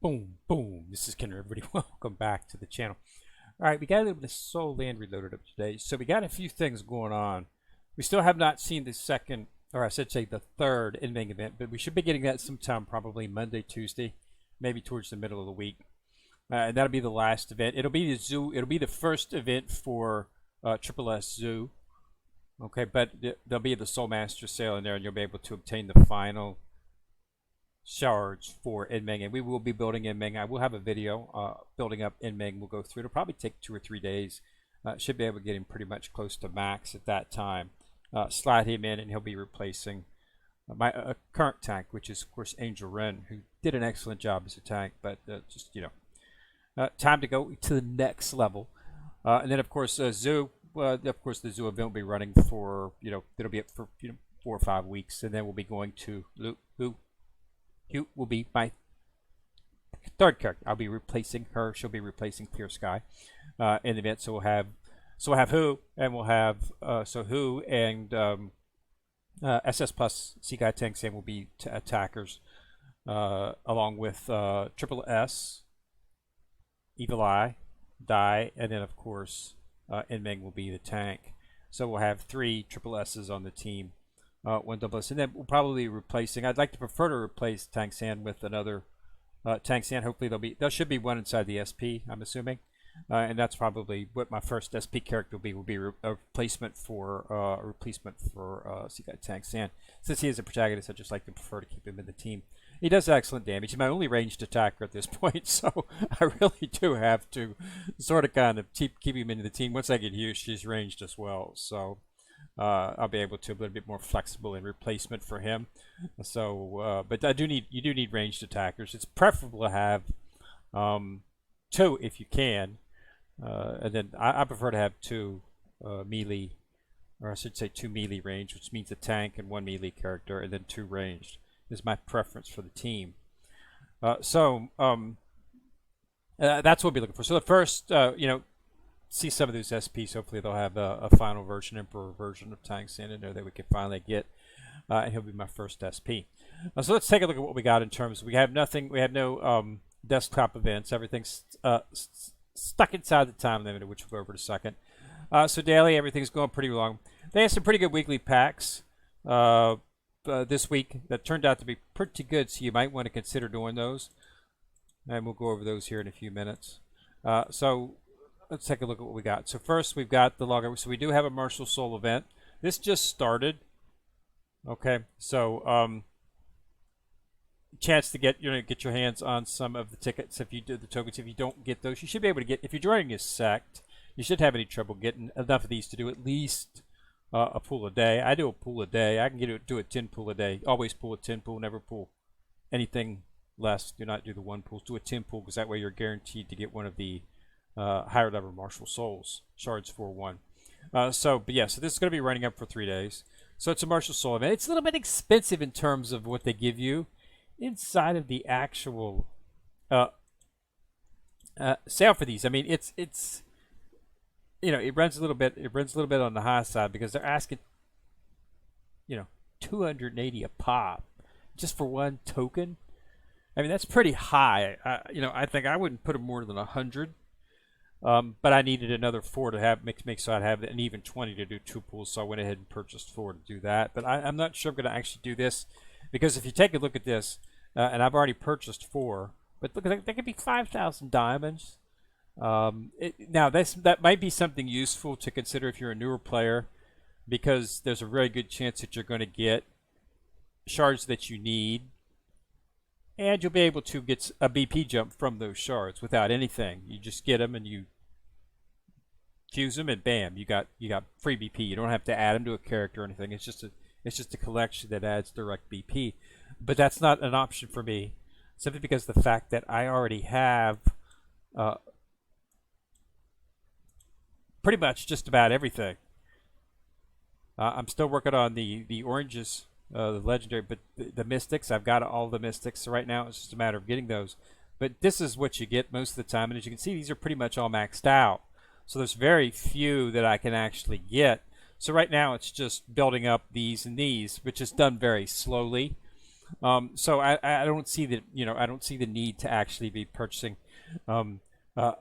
Boom, boom. This is Kenner, everybody. Welcome back to the channel. All right, we got a little bit of Soul Land reloaded up today. So we got a few things going on. We still have not seen the second, or I should say the third in-main event, but we should be getting that sometime probably Monday, Tuesday, maybe towards the middle of the week. And that'll be the last event. It'll be the zoo. It'll be the first event for Triple S Zoo. Okay, but there'll be the Soul Master sale in there, and you'll be able to obtain the final shards for Inmeng, and we will be building Inmeng. I will have a video building up Inmeng. We'll go through. It'll probably take 2 or 3 days. Should be able to get him pretty much close to max at that time. Slide him in, and he'll be replacing my current tank, which is of course Angel Ren, who did an excellent job as a tank. But just time to go to the next level. And then of course Zoo. Of course the Zoo event will be running for it'll be up for 4 or 5 weeks, and then we'll be going to Hugh will be my third character. I'll be replacing her. She'll be replacing Clear Sky in the event. So we'll have Who, and we'll have Who and SS plus Seaguy Tank Sam will be attackers, along with Triple S, Evil Eye, Die, and then of course Inmeng will be the tank. So we'll have 3 Triple S's on the team. 1 double S, and then we'll probably be replacing. I'd like to prefer to replace Tank Sand with another Tank Sand. Hopefully there should be one inside the SP, I'm assuming, and that's probably what my first SP character will be a replacement for Seaguy Tank Sand. Since he is a protagonist, I just like to prefer to keep him in the team. He does excellent damage. He's my only ranged attacker at this point, so I really do have to sort of kind of keep him in the team. Once I get Hugh, she's ranged as well, so I'll be able to be a little bit more flexible in replacement for him. So, but you do need ranged attackers. It's preferable to have 2 if you can, and then I prefer to have 2 melee, or I should say 2 melee range, which means a tank and 1 melee character, and then 2 ranged is my preference for the team. That's what we'll be looking for. So the first, see some of those SPs. Hopefully they'll have a final version, Emperor version of Tank Sand in there that we can finally get, and he'll be my first SP. So let's take a look at what we got in terms. We have nothing. We have no desktop events. Everything's stuck inside the time limit, which we'll go over in a second. So daily, everything's going pretty long. They have some pretty good weekly packs this week that turned out to be pretty good. So you might want to consider doing those, and we'll go over those here in a few minutes. So let's take a look at what we got. So first we've got the logger. So we do have a Martial Soul event. This just started. Okay, so chance to get your hands on some of the tickets if you do the tokens. If you don't get those, you should be able to get. If you're joining a sect, you shouldn't have any trouble getting enough of these to do at least a pool a day. I do a pool a day. I can do a 10 pool a day. Always pool a 10 pool. Never pool anything less. Do not do the 1 pool. Do a 10 pool, because that way you're guaranteed to get one of the higher level Martial Souls shards for 1. So this is going to be running up for 3 days. So it's a Martial Soul event. It's a little bit expensive in terms of what they give you inside of the actual sale for these. I mean, it runs a little bit. It runs a little bit on the high side because they're asking, 280 a pop just for 1 token. I mean, that's pretty high. I think I wouldn't put them more than 100. But I needed another 4 to have make so I'd have an even 20 to do 2 pools, so I went ahead and purchased 4 to do that. But I'm not sure I'm going to actually do this, because if you take a look at this, and I've already purchased 4, but look, that could be 5,000 diamonds. Now that might be something useful to consider if you're a newer player, because there's a very good chance that you're going to get shards that you need, and you'll be able to get a BP jump from those shards without anything. You just get them and you fuse them, and bam, you got free BP. You don't have to add them to a character or anything. It's just a collection that adds direct BP. But that's not an option for me, simply because the fact that I already have pretty much just about everything. I'm still working on the oranges. The legendary, but the mystics, I've got all the mystics. So right now it's just a matter of getting those. But this is what you get most of the time, and as you can see, these are pretty much all maxed out. So there's very few that I can actually get. So right now it's just building up these and these, which is done very slowly. So I don't see the I don't see the need to actually be purchasing um, uh,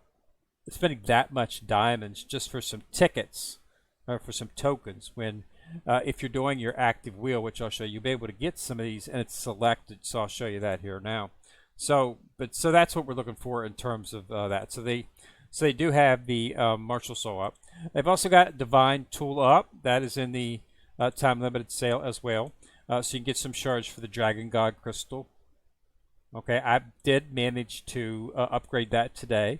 spending that much diamonds just for some tickets or for some tokens when if you're doing your active wheel, which I'll show you, you'll be able to get some of these and it's selected. So I'll show you that here now. So that's what we're looking for in terms of that. So they do have the Martial Soul up. They've also got Divine Tool up. That is in the time limited sale as well. So you can get some shards for the Dragon God Crystal. Okay, I did manage to upgrade that today.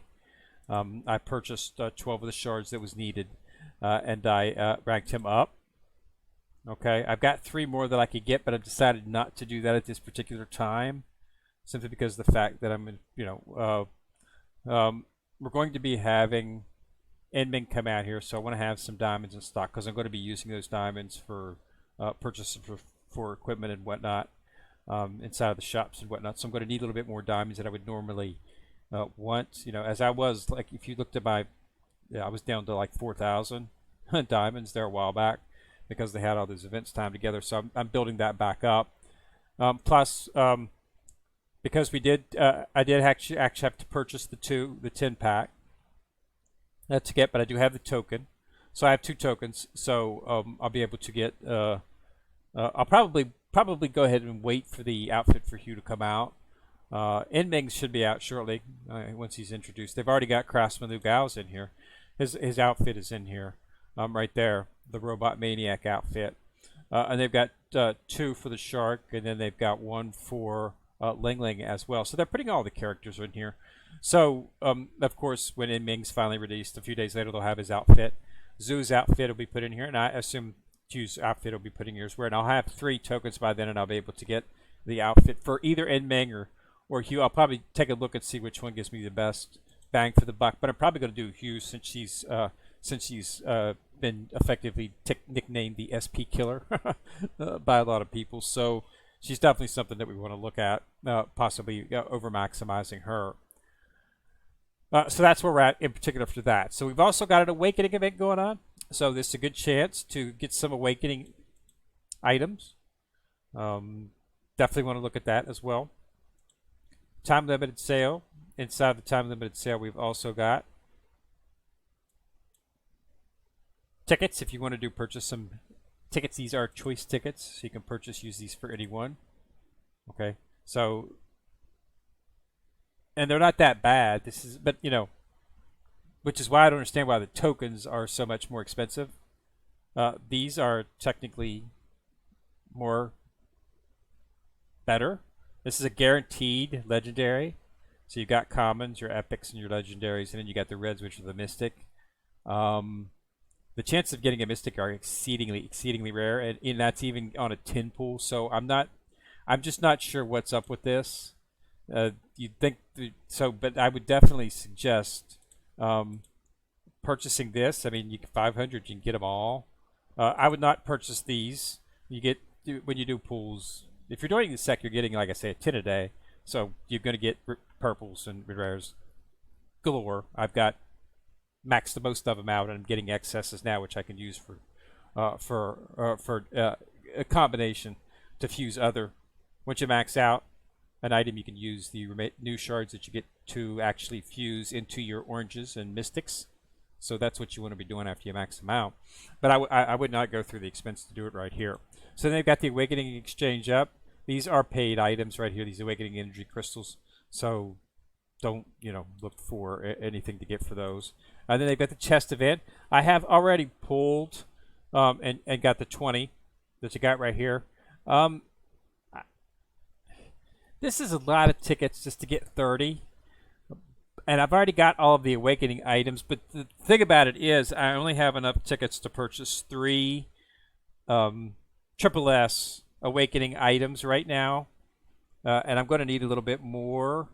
I purchased 12 of the shards that was needed, and I ranked him up. Okay, I've got 3 more that I could get, but I've decided not to do that at this particular time, simply because of the fact that I'm, we're going to be having Enming come out here, so I want to have some diamonds in stock because I'm going to be using those diamonds for purchases for equipment and whatnot inside of the shops and whatnot. So I'm going to need a little bit more diamonds than I would normally want. As I was, like, if you looked at my, I was down to like 4,000 diamonds there a while back because they had all those events timed together. So I'm building that back up. Plus, because we did, I did actually have to purchase the 10 pack to get, but I do have the token. So I have 2 tokens. So I'll be able to get. I'll probably go ahead and wait for the outfit for Hugh to come out. Enming should be out shortly once he's introduced. They've already got Craftsman Liu Gao's in here. His outfit is in here, right there, the Robot Maniac outfit. And they've got 2 for the Shark, and then they've got 1 for Ling Ling as well. So they're putting all the characters in here. So, of course, when Enming's finally released, a few days later, they'll have his outfit. Zhu's outfit will be put in here, and I assume Hugh's outfit will be put in here as well. And I'll have 3 tokens by then, and I'll be able to get the outfit for either Enming or Hugh. I'll probably take a look and see which one gives me the best bang for the buck. But I'm probably going to do Hugh since she's been effectively nicknamed the SP Killer by a lot of people. So she's definitely something that we want to look at, possibly over maximizing her. So that's where we're at in particular for that. So we've also got an Awakening event going on. So this is a good chance to get some Awakening items. Definitely want to look at that as well. Time limited sale. Inside the time limited sale, we've also got tickets. If you want to purchase some tickets, these are choice tickets, so you can use these for anyone. Okay, so, and they're not that bad. But which is why I don't understand why the tokens are so much more expensive. These are technically better. This is a guaranteed legendary. So you've got commons, your epics, and your legendaries, and then you got the reds, which are the mystic. The chances of getting a mystic are exceedingly rare, and that's even on a 10 pool. So I'm just not sure what's up with this. You'd think but I would definitely suggest purchasing this. I mean, you can 500, you can get them all. I would not purchase these. When you do pools. If you're doing the sec, you're getting, like I say, a 10 a day. So you're going to get purples and rares galore. I've got maxed the most of them out, and I'm getting excesses now, which I can use for a combination to fuse other. Once you max out an item, you can use the new shards that you get to actually fuse into your oranges and mystics. So that's what you want to be doing after you max them out. But I would not go through the expense to do it right here. So then they've got the Awakening Exchange up. These are paid items right here, these Awakening Energy Crystals. So don't, look for anything to get for those. And then they've got the chest event. I have already pulled and got the 20 that you got right here. This is a lot of tickets just to get 30. And I've already got all of the Awakening items. But the thing about it is I only have enough tickets to purchase 3 Triple S Awakening items right now, and I'm going to need a little bit more,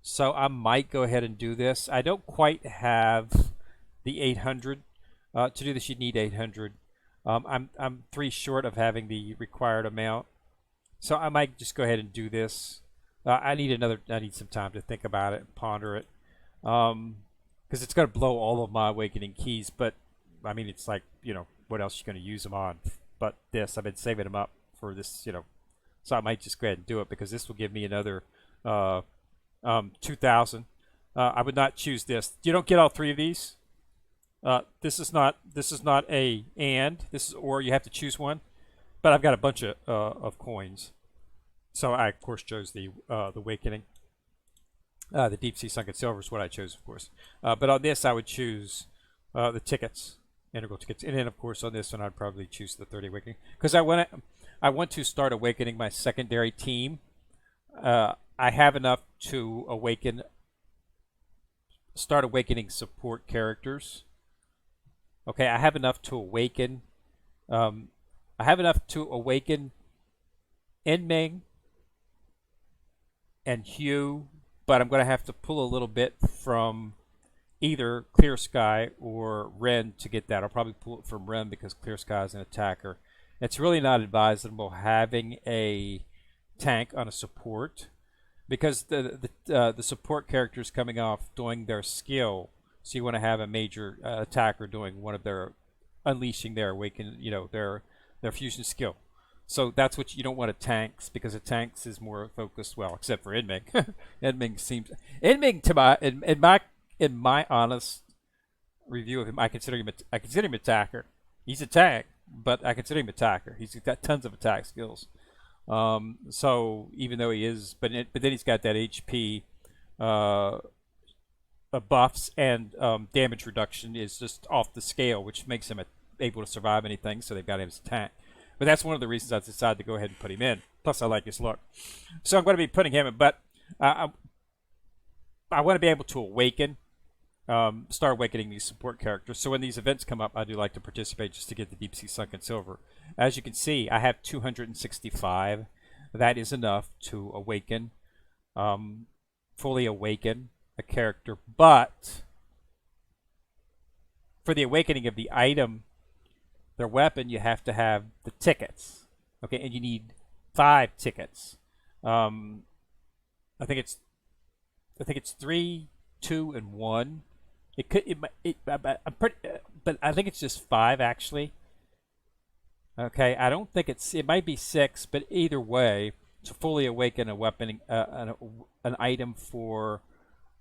so I might go ahead and do this. I don't quite have the 800 to do this. You'd need 800. I'm 3 short of having the required amount, so I might just go ahead and do this. I need some time to think about it and ponder it, because it's going to blow all of my Awakening keys. But I mean, it's like, what else are you going to use them on? But this, I've been saving them up for this, So I might just go ahead and do it because this will give me another 2,000. I would not choose this. You don't get all three of these. This is not a and. This is or. You have to choose one. But I've got a bunch of coins. So I of course chose the Awakening. The Deep Sea Sunken Silver is what I chose, of course. But on this, I would choose the tickets, integral tickets, and then of course on this one, I'd probably choose the 30 Awakening because I want to start awakening my secondary team. I have enough to start awakening support characters. Okay, I have enough to awaken. I have enough to awaken Enming and Hugh, but I'm going to have to pull a little bit from either Clear Sky or Ren to get that. I'll probably pull it from Ren because Clear Sky is an attacker. It's really not advisable having a tank on a support because the support characters coming off doing their skill. So you want to have a major attacker doing one of their unleashing their awaken, their fusion skill. So that's what you don't want a tanks because a tanks is more focused. Well, except for Enming. Enming in my honest review of him, I consider him attacker. He's a tank, but I consider him attacker. He's got tons of attack skills. So even though he is, but then he's got that HP buffs and damage reduction is just off the scale, which makes him able to survive anything. So they've got him as a tank. But that's one of the reasons I decided to go ahead and put him in. Plus, I like his look. So I'm going to be putting him in. But I want to be able to awaken, start awakening these support characters. So when these events come up, I do like to participate just to get the Deep Sea Sunken Silver. As you can see, I have 265. That is enough to awaken, fully awaken a character. But for the awakening of the item, their weapon, you have to have the tickets. Okay, and you need 5 tickets. I think it's 3, 2, and 1. I'm pretty, but I think it's just 5 actually. Okay, I don't think it might be 6, but either way, to fully awaken a weapon, an item for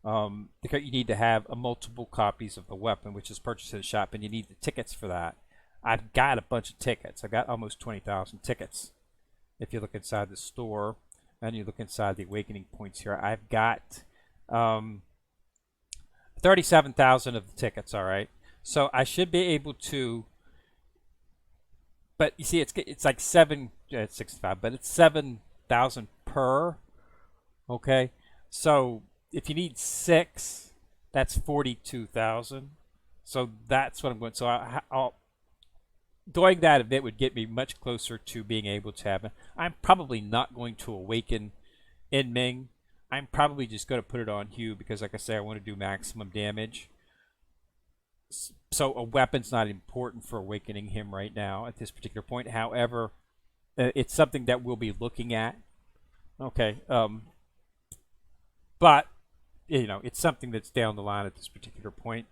you need to have multiple copies of the weapon, which is purchased in the shop, and you need the tickets for that. I've got a bunch of tickets. I've got almost 20,000 tickets. If you look inside the store and you look inside the awakening points here, I've got 37,000 of the tickets. All right, so I should be able to. But you see, it's like 65, but it's 7,000 per. Okay, so if you need 6, that's 42,000. So that's what I'm going. So I'll doing that event would get me much closer to being able to have it. I'm probably not going to awaken Enming. I'm probably just going to put it on Hugh because, like I say, I want to do maximum damage. So a weapon's not important for awakening him right now at this particular point. However, it's something that we'll be looking at. Okay, but it's something that's down the line at this particular point.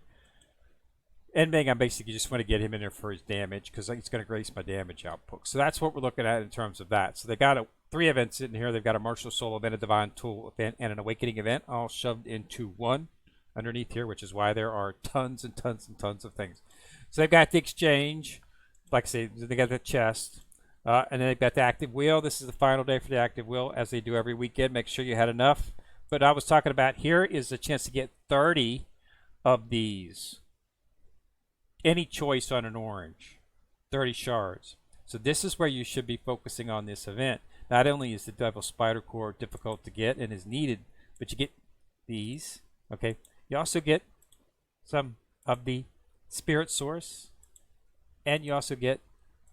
Enming, I basically just want to get him in there for his damage because it's going to grace my damage output. So that's what we're looking at in terms of that. So they got 3 events in here. They've got a Martial Soul event, a Divine Tool event, and an Awakening event all shoved into one underneath here, which is why there are tons and tons and tons of things. So they've got the exchange. Like I say, they got the chest. And then they've got the active wheel. This is the final day for the active wheel, as they do every weekend. Make sure you had enough. But I was talking about here is a chance to get 30 of these. Any choice on an orange, 30 shards. So this is where you should be focusing on this event. Not only is the Devil Spider Core difficult to get and is needed, but you get these. Okay, you also get some of the Spirit Source, and you also get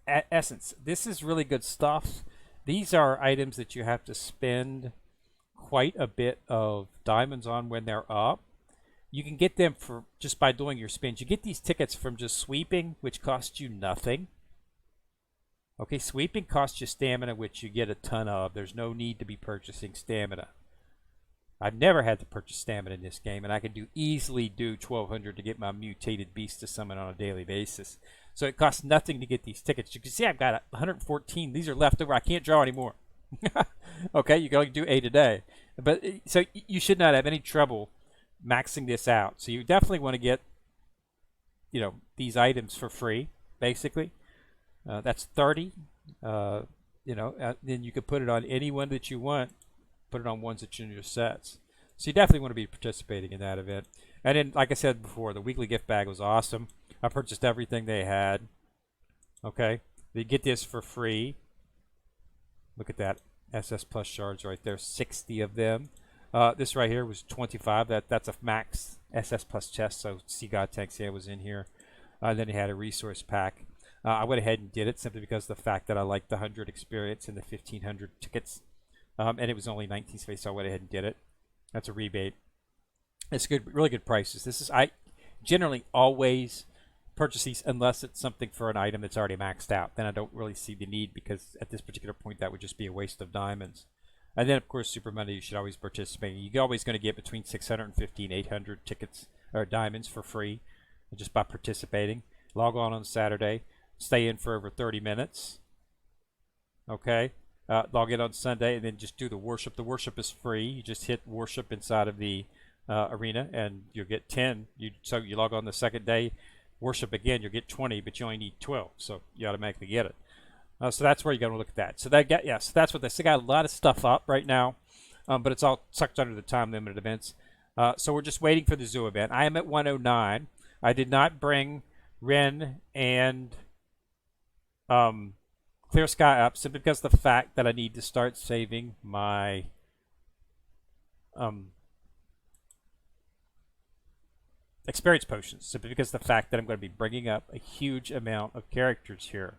Essence. This is really good stuff. These are items that you have to spend quite a bit of diamonds on when they're up. You can get them for just by doing your spins. You get these tickets from just sweeping, which costs you nothing. Okay, sweeping costs you stamina, which you get a ton of. There's no need to be purchasing stamina. I've never had to purchase stamina in this game, and I can easily do 1,200 to get my mutated beast to summon on a daily basis. So it costs nothing to get these tickets. You can see I've got 114. These are left over. I can't draw anymore. Okay, you can only do 8 a day. But so you should not have any trouble maxing this out. So you definitely want to get, these items for free, basically. That's 30. Then you could put it on any one that you want. Put it on ones that's in your sets. So you definitely want to be participating in that event. And then, like I said before, the weekly gift bag was awesome. I purchased everything they had. Okay, you get this for free. Look at that SS Plus shards right there, 60 of them. This right here was 25. That's a max SS Plus chest. So Sea God Tank Sand was in here. Then he had a resource pack. I went ahead and did it simply because of the fact that I liked the 100 experience and the 1500 tickets. And it was only 19 space, so I went ahead and did it. That's a rebate. It's good, really good prices. I generally always purchase these unless it's something for an item that's already maxed out. Then I don't really see the need, because at this particular point that would just be a waste of diamonds. And then of course Super Monday, you should always participate. You're always going to get between 650 and 800 tickets or diamonds for free just by participating. Log on Saturday, stay in for over 30 minutes. Okay. Log in on Sunday and then just do the worship. The worship is free. You just hit worship inside of the arena and you'll get 10. So you log on the second day, worship again, you'll get 20, but you only need 12, so you automatically get it. So that's where you got to look at that. So so that's what they got a lot of stuff up right now, but it's all sucked under the time limited events. So we're just waiting for the zoo event. I am at 109. I did not bring Ren and Clear Sky up simply because of the fact that I need to start saving my experience potions, simply because of the fact that I'm going to be bringing up a huge amount of characters here.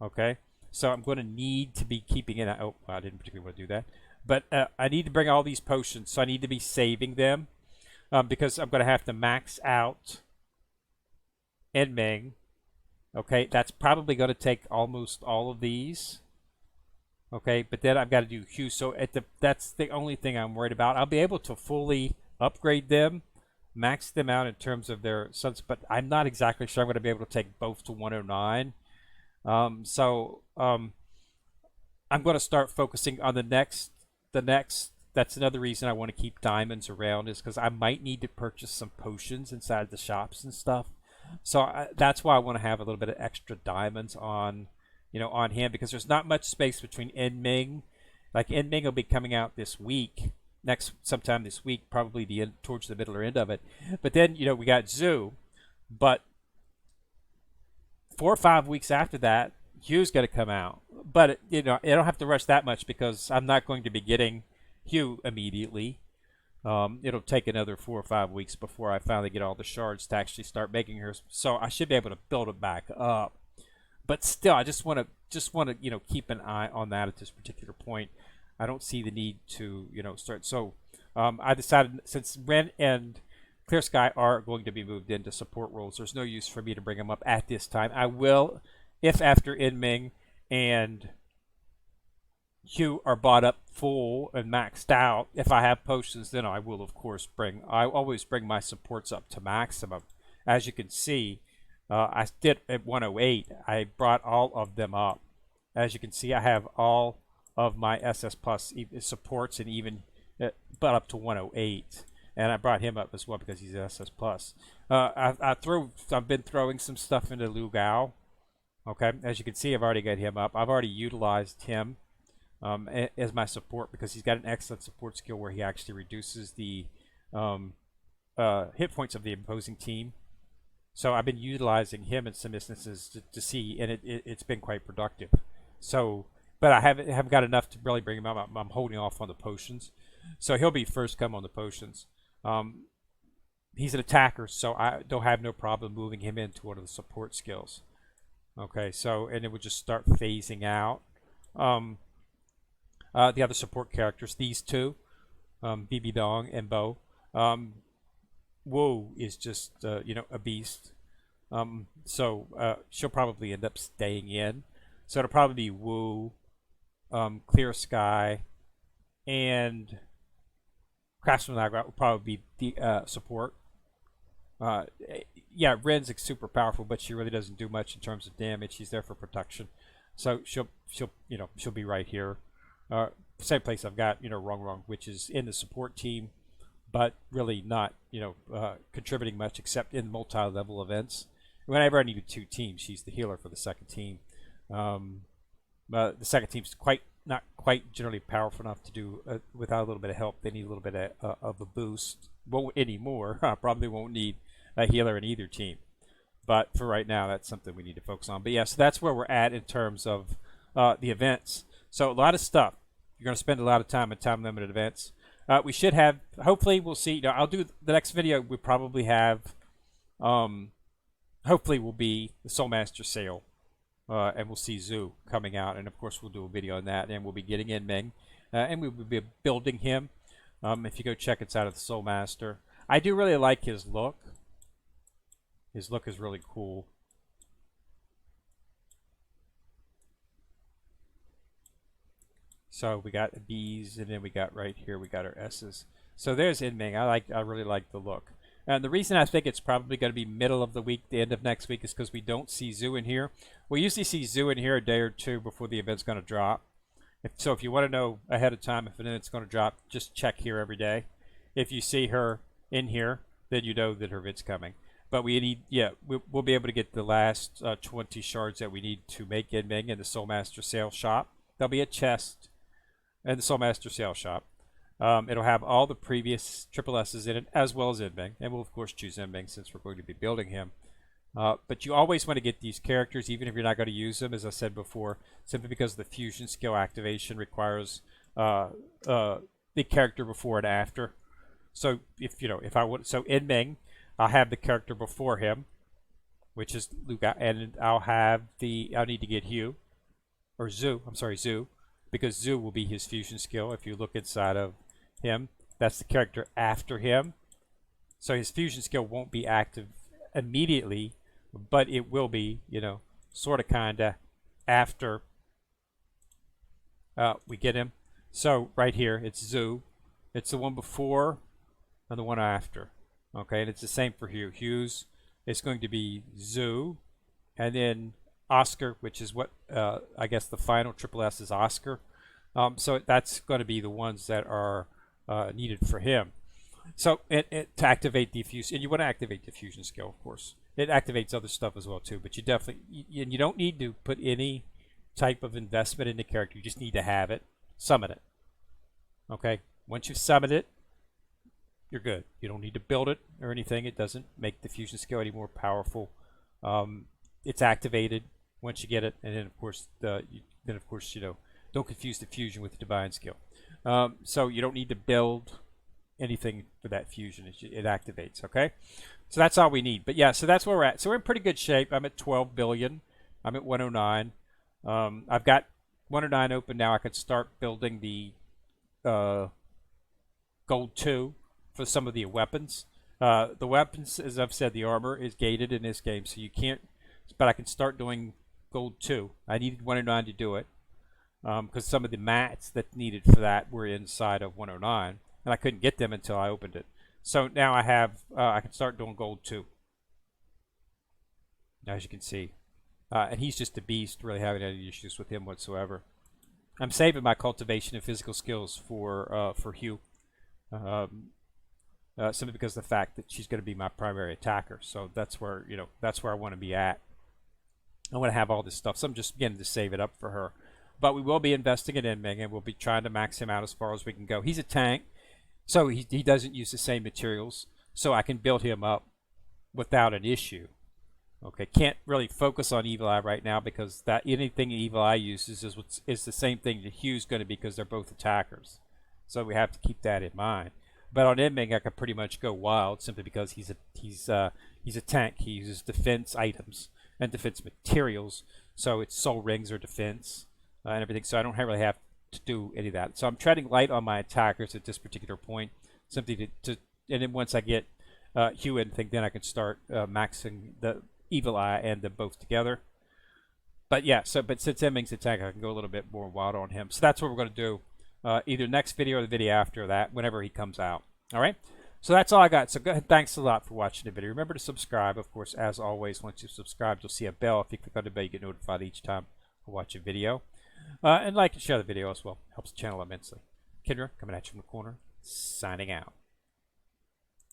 Okay, so I'm going to need to be keeping it. Oh, I didn't particularly want to do that, but I need to bring all these potions, so I need to be saving them because I'm going to have to max out Enming. Okay, that's probably going to take almost all of these. Okay, but then I've got to do Hue. So that's the only thing I'm worried about. I'll be able to fully upgrade them, max them out in terms of their suns, but I'm not exactly sure I'm going to be able to take both to 109. I'm going to start focusing on the next. That's another reason I want to keep diamonds around, is because I might need to purchase some potions inside the shops and stuff. So that's why I want to have a little bit of extra diamonds on, on hand, because there's not much space between Enming. Like Enming will be coming out this week, sometime this week, probably towards the middle or end of it. But then we got Zoo, but 4 or 5 weeks after that, Hugh's going to come out. But I don't have to rush that much because I'm not going to be getting Hugh immediately. It'll take another 4 or 5 weeks before I finally get all the shards to actually start making her. So I should be able to build it back up. But still, I just want to keep an eye on that at this particular point. I don't see the need to start. So I decided, since Ren and Clear Sky are going to be moved into support roles, there's no use for me to bring them up at this time. I will, if after Enming and Hugh are bought up full and maxed out, if I have potions, then I will of course I always bring my supports up to maximum. As you can see, I did at 108. I brought all of them up. As you can see, I have all of my SS Plus supports, and even but up to 108. And I brought him up as well because he's SS Plus. I've been throwing some stuff into Lu Gao. Okay, as you can see, I've already got him up. I've already utilized him as my support because he's got an excellent support skill where he actually reduces the hit points of the opposing team. So I've been utilizing him in some instances to see, and it's been quite productive. So, but I haven't got enough to really bring him up. I'm holding off on the potions, so he'll be first come on the potions. He's an attacker, so I don't have no problem moving him into one of the support skills. Okay, so and it would just start phasing out. The other support characters, these two, BB Dong and Bo. Wu is just a beast. So she'll probably end up staying in. So it'll probably be Wu, Clear Sky, and Craftsman Naga will probably be the support. Yeah, Ren's super powerful, but she really doesn't do much in terms of damage. She's there for protection, so she'll be right here. Same place I've got, Wrong, which is in the support team, but really not, contributing much except in multi-level events. Whenever I needed two teams, she's the healer for the second team. The second team's not quite generally powerful enough to do without a little bit of help. They need a little bit of a boost. Won't anymore. Probably won't need a healer in either team. But for right now, that's something we need to focus on. But yeah, so that's where we're at in terms of the events. So a lot of stuff. You're going to spend a lot of time in time-limited events. We should have, hopefully we'll see, I'll do the next video. We probably have, hopefully will be the Soulmaster sale. And we'll see Zhu coming out. And of course, we'll do a video on that. And we'll be getting in Ming. And we will be building him. If you go check inside of the Soulmaster. I do really like his look. His look is really cool. So we got B's, and then we got right here, we got our S's. So there's Inming. I really like the look. And the reason I think it's probably going to be middle of the week, the end of next week, is because we don't see Zhu in here. We usually see Zhu in here a day or two before the event's going to drop. So if you want to know ahead of time if an event's going to drop, just check here every day. If you see her in here, then you know that her event's coming. But we need, we'll be able to get the last 20 shards that we need to make Inming in the Soulmaster sale shop. There'll be a chest in the Soulmaster sale shop. It'll have all the previous triple S's in it, as well as Inming. And we'll, of course, choose Inming since we're going to be building him. But you always want to get these characters, even if you're not going to use them, as I said before, simply because the fusion skill activation requires the character before and after. So, so Inming, I'll have the character before him, which is Luca, and I need to get Zhu, because Zhu will be his fusion skill. If you look inside of him, that's the character after him. So his fusion skill won't be active immediately, but it will be, sort of kind of after we get him. So right here, it's Zhu. It's the one before and the one after. Okay, and it's the same for Hugh. Hugh's is going to be Zhu, and then Oscar, which is what I guess the final triple S is Oscar. So that's going to be the ones that are needed for him. So to activate the fusion, and you want to activate the fusion skill, of course. It activates other stuff as well too, but you definitely, you don't need to put any type of investment in the character. You just need to have it, summon it. Okay, once you summon it, you're good. You don't need to build it or anything. It doesn't make the fusion skill any more powerful. It's activated once you get it, and then of course, don't confuse the fusion with the divine skill. So you don't need to build anything for that fusion. It activates. Okay, so that's all we need. But yeah, so that's where we're at. So we're in pretty good shape. I'm at 12 billion. I'm at 109. I've got 109 open now. I can start building the gold 2 for some of the weapons. The weapons, as I've said, the armor is gated in this game, so you can't. But I can start doing gold 2. I needed 109 to do it because some of the mats that needed for that were inside of 109, and I couldn't get them until I opened it. So now I have, I can start doing gold 2. As you can see. And he's just a beast, really having any issues with him whatsoever. I'm saving my cultivation and physical skills for Hugh. Simply because of the fact that she's going to be my primary attacker. So that's where, that's where I want to be at. I want to have all this stuff. So I'm just beginning to save it up for her. But we will be investing in Inming, and we'll be trying to max him out as far as we can go. He's a tank, so he doesn't use the same materials. So I can build him up without an issue. Okay, can't really focus on Evil Eye right now because that anything Evil Eye uses is the same thing that Hugh's going to be because they're both attackers. So we have to keep that in mind. But on Inming, I can pretty much go wild simply because he's a tank. He uses defense items and defense materials, so it's soul rings or defense and everything. So I don't really have to do any of that. So I'm treading light on my attackers at this particular point, simply and then once I get Hugh and thing, then I can start maxing the Evil Eye and them both together. But yeah, but since Inming's attack, I can go a little bit more wild on him. So that's what we're going to do. Either next video or the video after that, whenever he comes out. All right? So that's all I got. So go ahead, thanks a lot for watching the video. Remember to subscribe, of course, as always. Once you subscribe, you'll see a bell. If you click on the bell, you get notified each time I watch a video. And like and share the video as well. Helps the channel immensely. Kendra, coming at you from the corner, signing out.